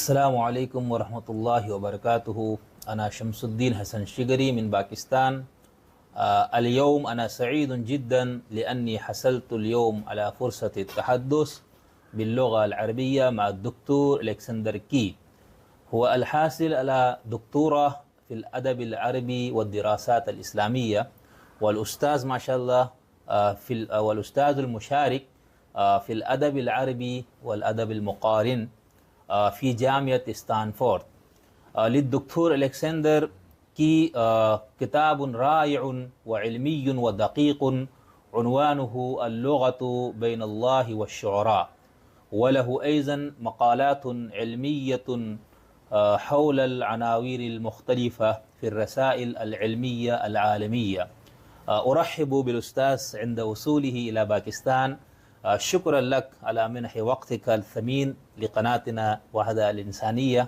السلام عليكم ورحمة الله وبركاته. أنا شمس الدين حسن شجري من باكستان. اليوم أنا سعيد جدا لأني حصلت اليوم على فرصة التحدث باللغة العربية مع الدكتور ألكسندر كي. هو الحاصل على دكتوراه في الأدب العربي والدراسات الإسلامية، والأستاذ ما شاء الله والأستاذ المشارك في الأدب العربي والأدب المقارن في جامعة ستانفورد. للدكتور ألكسندر كي كتاب رائع وعلمي ودقيق عنوانه اللغة بين الله والشعراء، وله أيضا مقالات علمية حول العناوين المختلفة في الرسائل العلمية العالمية. أرحب بالأستاذ عند وصوله إلى باكستان. شكرا لك على منح وقتك الثمين لقناتنا وهذا الإنسانية.